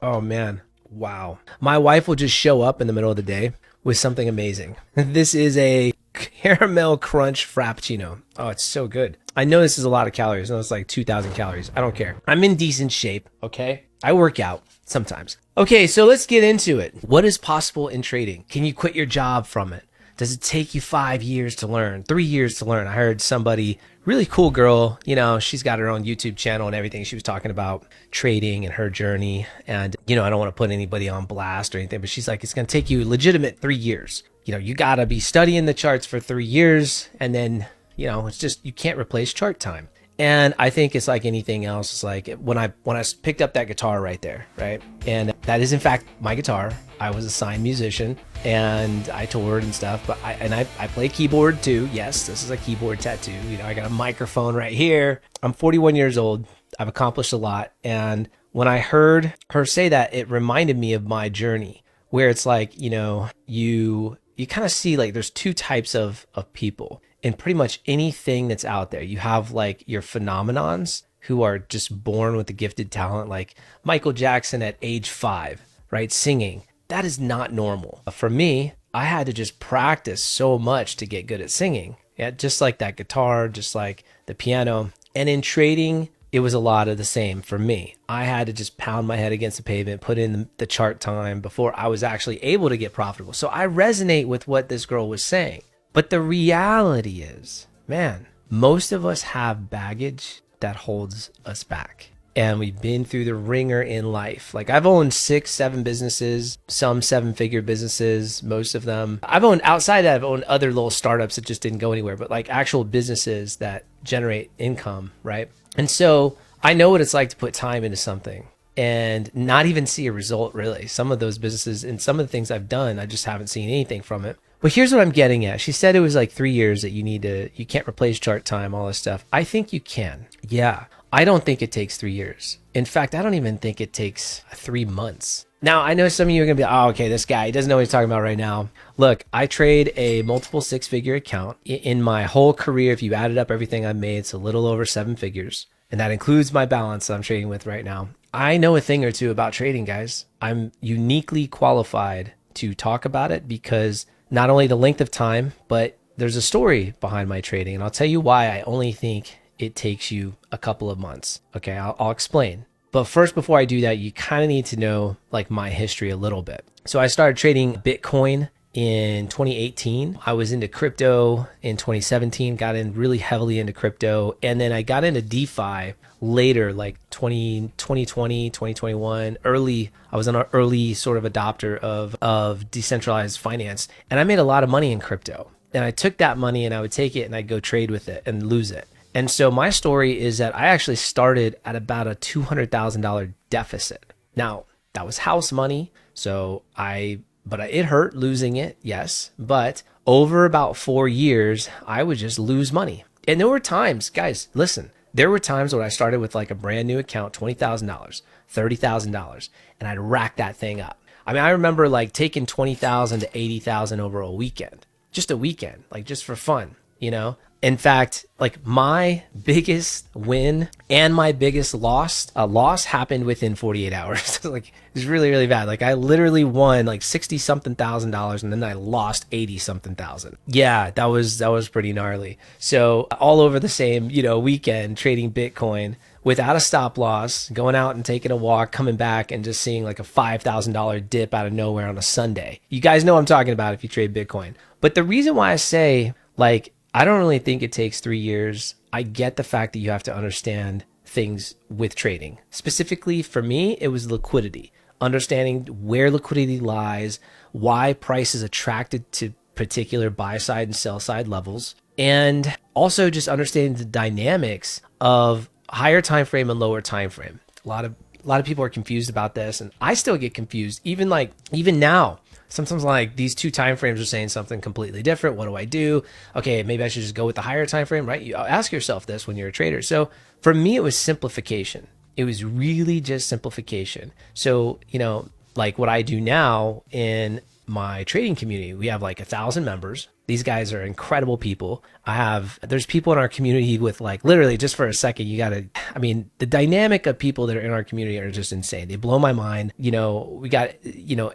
Oh man. Wow. My wife will just show up in the middle of the day with something amazing. This is a caramel crunch frappuccino. Oh, it's so good. I know this is a lot of calories. I know it's like 2,000 calories. I don't care. I'm in decent shape, okay? I work out sometimes. Okay, so let's get into it. What is possible in trading? Can you quit your job from it? Does it take you 5 years to learn, 3 years to learn? I heard somebody, really cool girl, she's got her own YouTube channel and everything. She was talking about trading and her journey. And, I don't want to put anybody on blast or anything, but she's like, it's going to take you legitimate 3 years. You got to be studying the charts for 3 years. And then, it's just, you can't replace chart time. And I think it's like anything else. It's like when I picked up that guitar right there, right? And that is in fact my guitar. I was a signed musician and I toured and stuff, but I play keyboard too. Yes, this is a keyboard tattoo. I got a microphone right here. I'm 41 years old. I've accomplished a lot. And when I heard her say that, it reminded me of my journey where it's like, you kind of see like there's two types of people. In pretty much anything that's out there, you have like your phenomenons who are just born with a gifted talent, like Michael Jackson at age 5, right? Singing. That is not normal. For me, I had to just practice so much to get good at singing. Yeah, just like that guitar, just like the piano. And in trading, it was a lot of the same for me. I had to just pound my head against the pavement, put in the chart time before I was actually able to get profitable. So I resonate with what this girl was saying. But the reality is, man, most of us have baggage that holds us back. And we've been through the ringer in life. Like I've owned 6, 7 businesses, some 7-figure businesses, most of them. I've owned outside that, I've owned other little startups that just didn't go anywhere, but like actual businesses that generate income, right? And so I know what it's like to put time into something and not even see a result really. Some of those businesses and some of the things I've done, I just haven't seen anything from it. But here's what I'm getting at. She said it was like 3 years that you can't replace chart time, all this stuff. I think you can. Yeah. I don't think it takes 3 years. In fact, I don't even think it takes 3 months. Now, I know some of you are going to be like, oh, okay, this guy, he doesn't know what he's talking about right now. Look, I trade a multiple 6-figure account. In my whole career, if you added up everything I've made, it's a little over 7 figures. And that includes my balance that I'm trading with right now. I know a thing or two about trading, guys. I'm uniquely qualified to talk about it because not only the length of time, but there's a story behind my trading. And I'll tell you why I only think it takes you a couple of months. Okay, I'll explain. But first, before I do that, you kind of need to know like my history a little bit. So I started trading Bitcoin in 2018. I was into crypto in 2017, got in really heavily into crypto. And then I got into DeFi later, like 2020, 2021, I was an early sort of adopter of decentralized finance. And I made a lot of money in crypto. And I took that money and I would take it and I'd go trade with it and lose it. And so my story is that I actually started at about a $200,000 deficit. Now, that was house money. So it hurt losing it, yes. But over about 4 years, I would just lose money. And there were times, guys, listen, there were times when I started with like a brand new account, $20,000, $30,000, and I'd rack that thing up. I mean, I remember like taking 20,000 to 80,000 over a weekend, just a weekend, like just for fun, In fact, like my biggest win and my biggest loss happened within 48 hours. Like it's really, really bad. Like I literally won like 60 something thousand dollars and then I lost 80 something thousand. Yeah, that was pretty gnarly. So all over the same, weekend trading Bitcoin without a stop loss, going out and taking a walk, coming back and just seeing like a $5,000 dip out of nowhere on a Sunday. You guys know what I'm talking about if you trade Bitcoin. But the reason why I say like, I don't really think it takes 3 years. I get the fact that you have to understand things with trading. Specifically for me, it was liquidity, understanding where liquidity lies, why price is attracted to particular buy side and sell side levels, and also just understanding the dynamics of higher time frame and lower time frame. A lot of people are confused about this, and I still get confused even now. Sometimes like these two time frames are saying something completely different. What do I do? Okay, maybe I should just go with the higher time frame, right? You ask yourself this when you're a trader. So for me, it was simplification. It was really just simplification. So, like what I do now in my trading community. We have like 1,000 members. These guys are incredible people. There's people in our community with like literally just for a second, the dynamic of people that are in our community are just insane. They blow my mind. We got,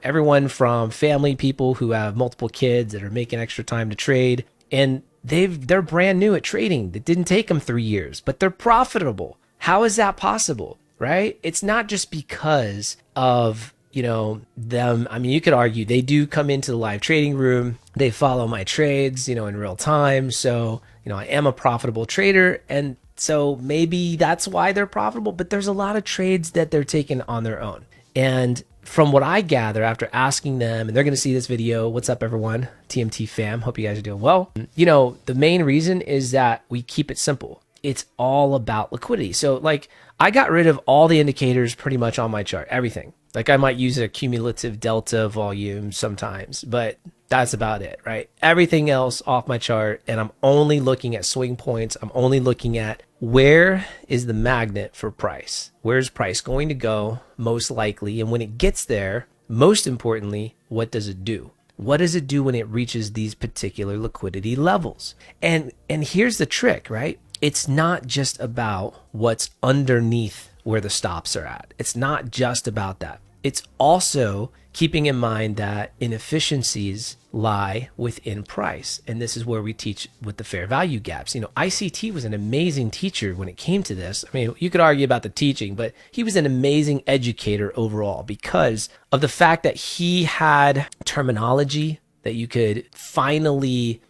everyone from family people who have multiple kids that are making extra time to trade, and they're brand new at trading. It didn't take them 3 years, but they're profitable. How is that possible? Right? It's not just because of them. I mean, you could argue they do come into the live trading room. They follow my trades, in real time. So, I am a profitable trader. And so maybe that's why they're profitable, but there's a lot of trades that they're taking on their own. And from what I gather after asking them, and they're going to see this video, what's up everyone, TMT fam, hope you guys are doing well. The main reason is that we keep it simple. It's all about liquidity. So like I got rid of all the indicators pretty much on my chart, everything. Like I might use a cumulative delta volume sometimes, but that's about it, right? Everything else off my chart, and I'm only looking at swing points. I'm only looking at where is the magnet for price? Where's price going to go most likely? And when it gets there, most importantly, what does it do? What does it do when it reaches these particular liquidity levels? And here's the trick, right? It's not just about what's underneath where the stops are at. It's not just about that. It's also keeping in mind that inefficiencies lie within price. And this is where we teach with the fair value gaps. ICT was an amazing teacher when it came to this. I mean, you could argue about the teaching, but he was an amazing educator overall because of the fact that he had terminology that you finally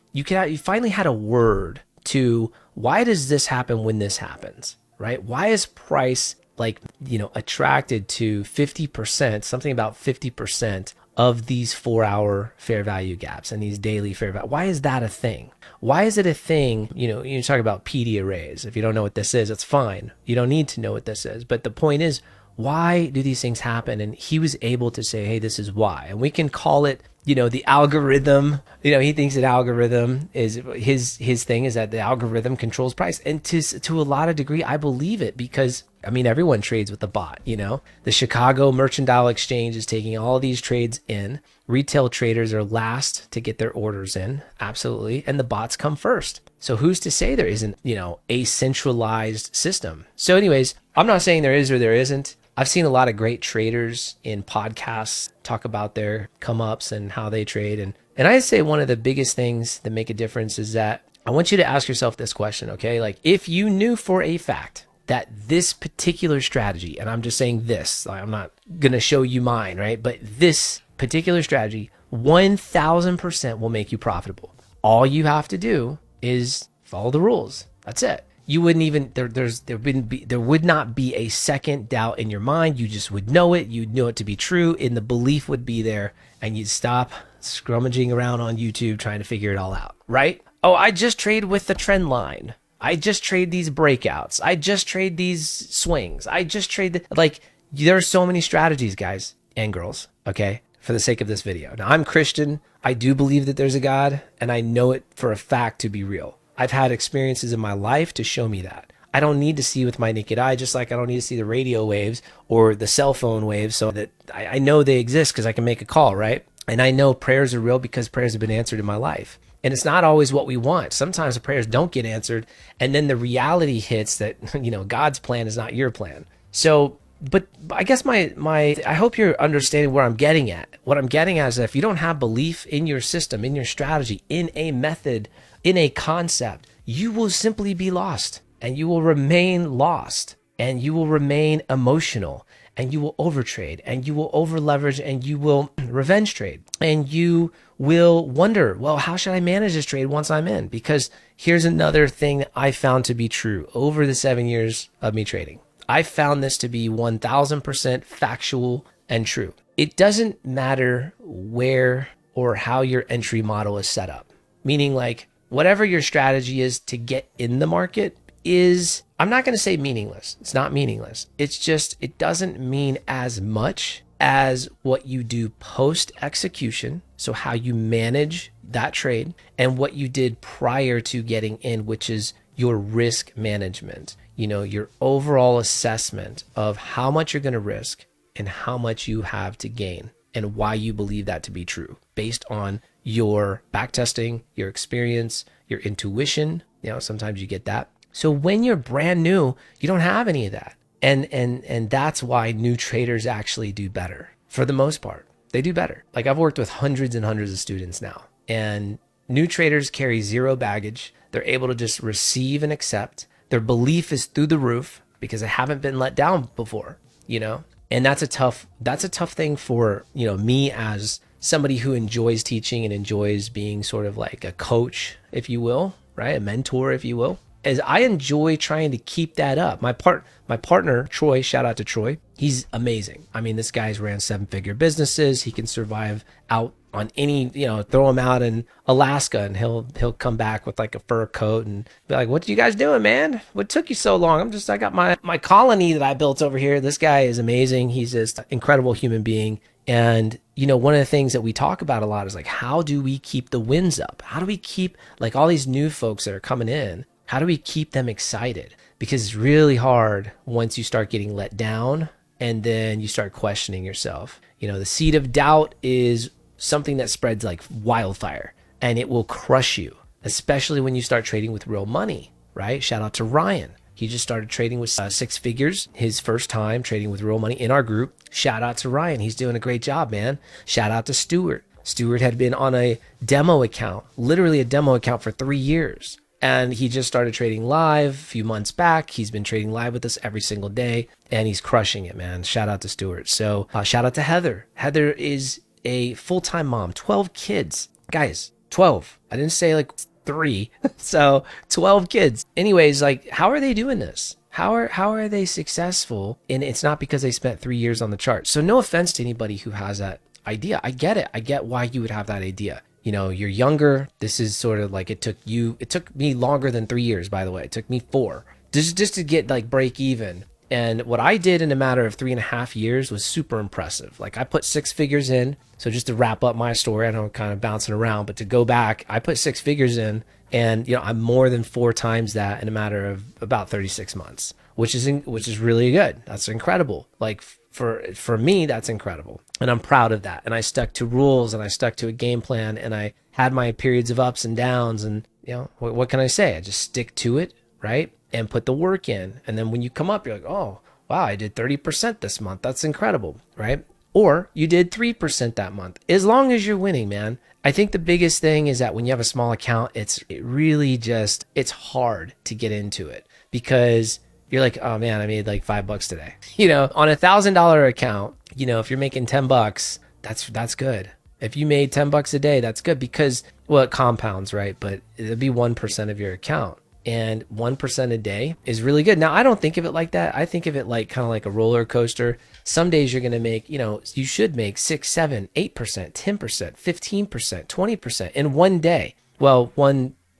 had a word to why does this happen when this happens, right? Why is price attracted to 50%, something about 50% of these 4-hour fair value gaps and these daily fair value? Why is that a thing? Why is it a thing? You talk about PD arrays. If you don't know what this is, it's fine. You don't need to know what this is. But the point is, why do these things happen? And he was able to say, hey, this is why. And we can call it, the algorithm. He thinks that algorithm is his thing is that the algorithm controls price. And to a lot of degree, I believe it because, everyone trades with the bot. The Chicago Mercantile Exchange is taking all these trades in. Retail traders are last to get their orders in. Absolutely. And the bots come first. So who's to say there isn't, a centralized system? So anyways, I'm not saying there is or there isn't. I've seen a lot of great traders in podcasts talk about their come-ups and how they trade. And I say one of the biggest things that make a difference is that I want you to ask yourself this question, okay? Like if you knew for a fact that this particular strategy, and I'm just saying this, I'm not going to show you mine, right? But this particular strategy, 1000% will make you profitable. All you have to do is follow the rules. That's it. You wouldn't even, there would not be a second doubt in your mind. You just would know it. You'd know it to be true, and the belief would be there, and you'd stop scrummaging around on YouTube trying to figure it all out, right? Oh, I just trade with the trend line. I just trade these breakouts. I just trade these swings. I just trade, there are so many strategies, guys and girls, okay, for the sake of this video. Now, I'm Christian. I do believe that there's a God, and I know it for a fact to be real. I've had experiences in my life to show me that. I don't need to see with my naked eye, just like I don't need to see the radio waves or the cell phone waves so that I know they exist because I can make a call, right? And I know prayers are real because prayers have been answered in my life. And it's not always what we want. Sometimes the prayers don't get answered. And then the reality hits that, God's plan is not your plan. So, but I guess I hope you're understanding where I'm getting at. What I'm getting at is that if you don't have belief in your system, in your strategy, in a method, in a concept, you will simply be lost, and you will remain lost, and you will remain emotional, and you will overtrade, and you will over leverage, and you will revenge trade, and you will wonder, well, how should I manage this trade once I'm in? Because here's another thing that I found to be true over the 7 years of me trading. I found this to be 1000% factual and true. It doesn't matter where or how your entry model is set up, meaning like whatever your strategy is to get in the market is, I'm not going to say meaningless. It's not meaningless. It's just, it doesn't mean as much as what you do post execution. So how you manage that trade and what you did prior to getting in, which is your risk management, your overall assessment of how much you're going to risk and how much you have to gain. and why you believe that to be true based on your back testing, your experience, your intuition. Sometimes you get that. So when you're brand new, you don't have any of that. And that's why new traders actually do better. For the most part, they do better. Like I've worked with hundreds and hundreds of students now, and new traders carry zero baggage. They're able to just receive and accept. Their belief is through the roof because they haven't been let down before, and that's a tough thing for, me as somebody who enjoys teaching and enjoys being sort of like a coach, if you will, right? A mentor, if you will. As I enjoy trying to keep that up. My partner, Troy, shout out to Troy. He's amazing. I mean, this guy's ran 7-figure businesses. He can survive out on any, throw him out in Alaska and he'll come back with like a fur coat and be like, what are you guys doing, man? What took you so long? I got my colony that I built over here. This guy is amazing. He's just an incredible human being. And, one of the things that we talk about a lot is like, how do we keep the wins up? How do we keep like all these new folks that are coming in? How do we keep them excited? Because it's really hard once you start getting let down and then you start questioning yourself. The seed of doubt is something that spreads like wildfire and it will crush you, especially when you start trading with real money, right? Shout out to Ryan. He just started trading with 6 figures, his first time trading with real money in our group. Shout out to Ryan. He's doing a great job, man. Shout out to Stuart. Stuart had been on a demo account, literally a demo account for 3 years. And he just started trading live a few months back. He's been trading live with us every single day and he's crushing it, man. Shout out to Stuart. So shout out to Heather. Heather is a full-time mom, 12 kids. Guys, 12. I didn't say like 3. So 12 kids. Anyways, like how are they doing this? How are they successful? And it's not because they spent 3 years on the chart. So no offense to anybody who has that idea. I get it. I get why you would have that idea. You're younger. This is sort of like it took me longer than 3 years, by the way. It took me 4 just to get like break even. And what I did in a matter of 3.5 years was super impressive. Like I put 6 figures in. So just to wrap up my story, I know I'm kind of bouncing around, but to go back, I put 6 figures in and, I'm more than 4 times that in a matter of about 36 months, which is really good. That's incredible. Like for me, that's incredible. And I'm proud of that. And I stuck to rules and I stuck to a game plan and I had my periods of ups and downs and, what can I say? I just stick to it, right? And put the work in. And then when you come up, you're like, oh, wow, I did 30% this month. That's incredible, right? Or you did 3% that month. As long as you're winning, man. I think the biggest thing is that when you have a small account, it's hard to get into it because you're like, oh man, I made like $5 today. On $1,000 account, if you're making $10, that's good. If you made $10 a day, that's good because, well, it compounds, right? But it'll be 1% of your account. And 1% a day is really good. Now, I don't think of it like that. I think of it like kind of like a roller coaster. Some days you're going to make, you should make 6, 7, 8%, 10%, 15%, 20% in one day. Well,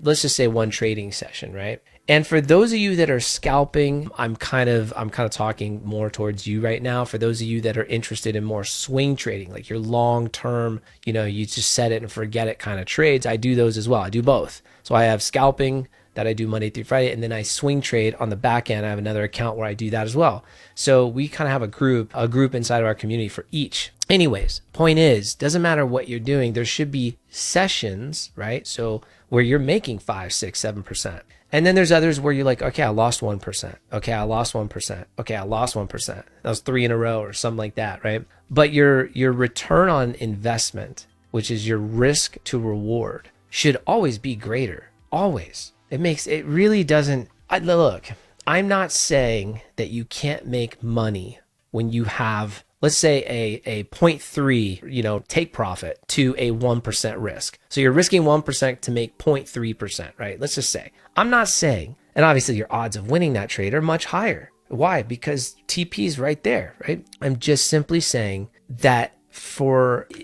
let's just say one trading session, right? And for those of you that are scalping, I'm kind of talking more towards you right now. For those of you that are interested in more swing trading, like your long-term, you just set it and forget it kind of trades, I do those as well. I do both. So I have scalping that I do Monday through Friday, and then I swing trade on the back end. I have another account where I do that as well. So we kind of have a group inside of our community for each. Anyways, point is, doesn't matter what you're doing, there should be sessions, right? So where you're making 5, 6, 7%. And then there's others where you're like, okay, I lost 1%. Okay, I lost 1%. Okay, I lost 1%. That was 3 in a row or something like that, right? But your return on investment, which is your risk to reward, should always be greater. Always. It really doesn't. Look, I'm not saying that you can't make money when you have, let's say a 0.3, take profit to a 1% risk. So you're risking 1% to make 0.3%, right? Let's just say. I'm not saying, and obviously your odds of winning that trade are much higher. Why? Because TP is right there, right? I'm just simply saying that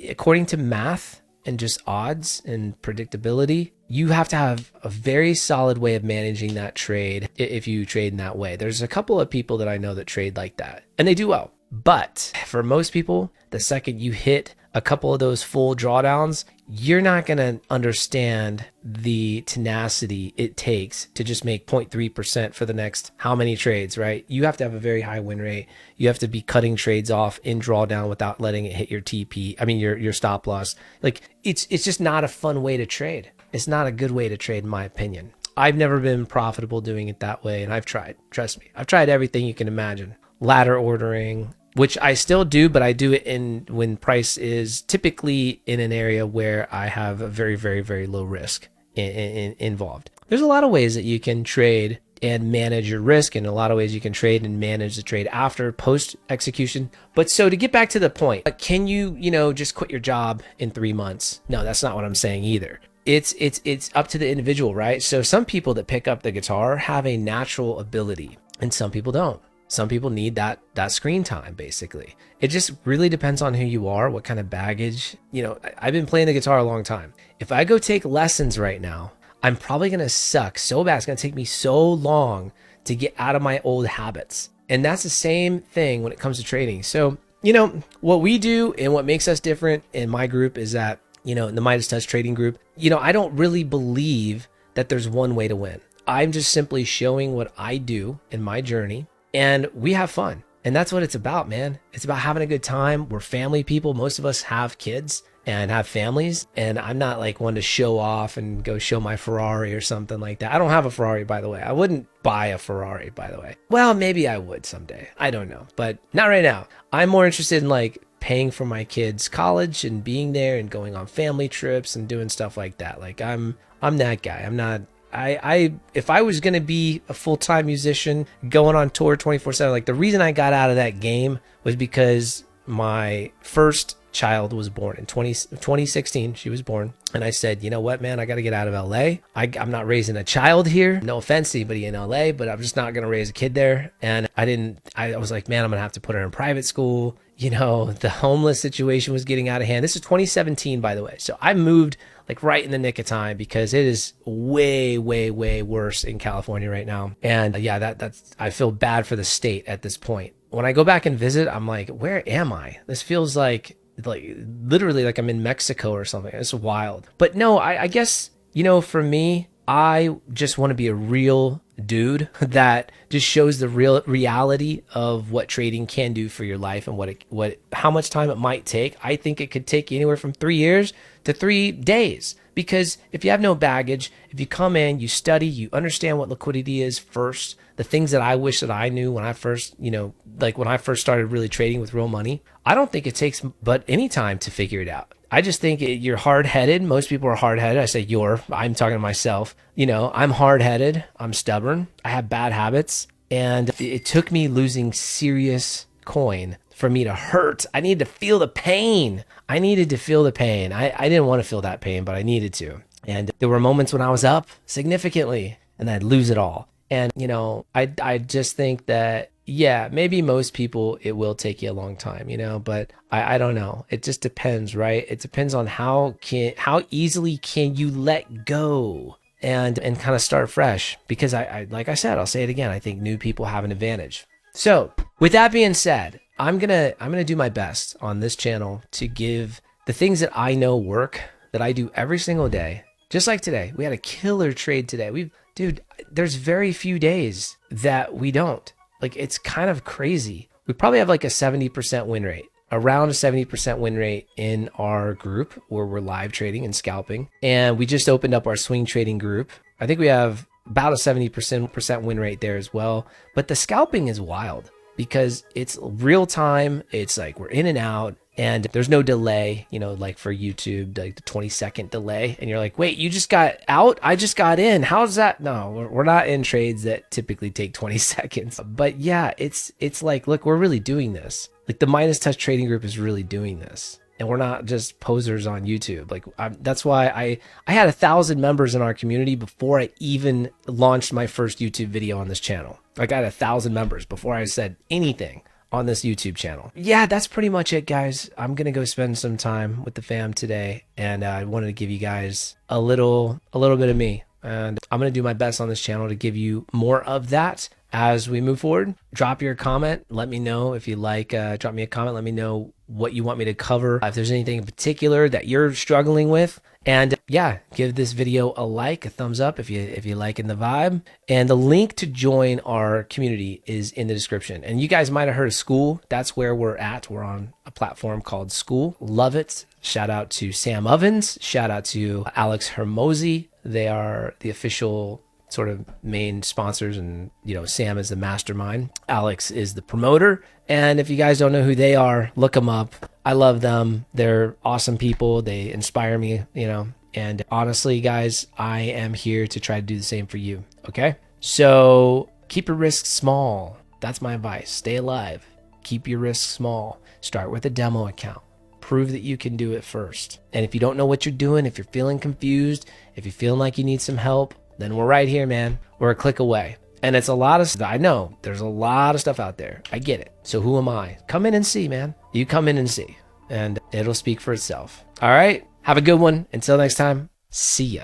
according to math and just odds and predictability, you have to have a very solid way of managing that trade if you trade in that way. There's a couple of people that I know that trade like that and they do well. But for most people, the second you hit a couple of those full drawdowns, you're not going to understand the tenacity it takes to just make 0.3% for the next how many trades, right? You have to have a very high win rate. You have to be cutting trades off in drawdown without letting it hit your TP. I mean, your stop loss. Like it's just not a fun way to trade. It's not a good way to trade, in my opinion. I've never been profitable doing it that way. And I've tried, trust me, I've tried everything you can imagine. Ladder ordering, which I still do, but I do it when price is typically in an area where I have a very, very, very low risk involved. There's a lot of ways that you can trade and manage your risk, and a lot of ways you can trade and manage the trade after post execution. But so to get back to the point, can you just quit your job in 3 months? No, that's not what I'm saying either. It's up to the individual, right? So some people that pick up the guitar have a natural ability and some people don't. Some people need that screen time, basically. It just really depends on who you are, what kind of baggage. I've been playing the guitar a long time. If I go take lessons right now, I'm probably going to suck so bad. It's going to take me so long to get out of my old habits. And that's the same thing when it comes to trading. So, what we do and what makes us different in my group is that, in the Midas Touch trading group, I don't really believe that there's one way to win. I'm just simply showing what I do in my journey, and we have fun. And that's what it's about, man. It's about having a good time. We're family people. Most of us have kids and have families. And I'm not like one to show off and go show my Ferrari or something like that. I don't have a Ferrari, by the way. I wouldn't buy a Ferrari, by the way. Well, maybe I would someday. I don't know, but not right now. I'm more interested in like paying for my kids' college and being there and going on family trips and doing stuff like that. Like I'm that guy. I'm not. If I was going to be a full-time musician going on tour 24/7, like the reason I got out of that game was because my first child was born in 2016. She was born. And I said, you know what, man, I got to get out of LA. I'm not raising a child here. No offense to anybody in LA, but I'm just not going to raise a kid there. And I was like, man, I'm going to have to put her in private school. The homeless situation was getting out of hand. This is 2017, by the way. So I moved like right in the nick of time because it is way, way, way worse in California right now. And that's I feel bad for the state at this point. When I go back and visit, I'm like, where am I? This feels like literally like I'm in Mexico or something. It's wild. But no, I guess, for me, I just want to be a real dude that just shows the real reality of what trading can do for your life and how much time it might take. I think it could take you anywhere from 3 years to 3 days. Because if you have no baggage, if you come in, you study, you understand what liquidity is first, the things that I wish that I knew when I first, when I first started really trading with real money, I don't think it takes but any time to figure it out. I just think you're hard-headed. Most people are hard-headed. I say I'm talking to myself. I'm hard-headed. I'm stubborn. I have bad habits. And it took me losing serious coin for me to hurt. I needed to feel the pain. I didn't want to feel that pain, but I needed to. And there were moments when I was up significantly and I'd lose it all. And, I just think that, maybe most people, it will take you a long time, but I don't know. It just depends, right? It depends on how easily can you let go and kind of start fresh. Because I like I said, I'll say it again. I think new people have an advantage. So with that being said, I'm gonna do my best on this channel to give the things that I know work, that I do every single day. Just like today, we had a killer trade today. Dude, there's very few days that we don't. Like, it's kind of crazy. We probably have like a 70% win rate, around a 70% win rate in our group where we're live trading and scalping. And we just opened up our swing trading group. I think we have about a 70% win rate there as well. But the scalping is wild because it's real time. It's like we're in and out. And there's no delay, like for YouTube, like the 20-second delay. And you're like, wait, you just got out? I just got in. How's that? No, we're not in trades that typically take 20 seconds. But yeah, it's like, look, we're really doing this. Like the Midas Touch trading group is really doing this. And we're not just posers on YouTube. Like that's why I had 1,000 members in our community before I even launched my first YouTube video on this channel. Like I had 1,000 members before I said anything on this YouTube channel. Yeah, that's pretty much it, guys. I'm gonna go spend some time with the fam today, and I wanted to give you guys a little bit of me, and I'm gonna do my best on this channel to give you more of that as we move forward. Drop your comment. Let me know if you like. Drop me a comment. Let me know what you want me to cover, if there's anything in particular that you're struggling with. And yeah, give this video a like, a thumbs up if you're liking the vibe. And the link to join our community is in the description. And you guys might have heard of School. That's where we're at. We're on a platform called School. Love it. Shout out to Sam Ovens. Shout out to Alex Hermosi. They are the official sort of main sponsors, and Sam is the mastermind. Alex is the promoter. And if you guys don't know who they are, look them up. I love them. They're awesome people. They inspire me, and honestly, guys, I am here to try to do the same for you. Okay. So keep your risks small. That's my advice. Stay alive. Keep your risks small. Start with a demo account. Prove that you can do it first. And if you don't know what you're doing, if you're feeling confused, if you're feeling like you need some help, then we're right here, man. We're a click away. And it's a lot of stuff. I know there's a lot of stuff out there. I get it. So who am I? Come in and see, man. You come in and see, and it'll speak for itself. All right. Have a good one. Until next time, see ya.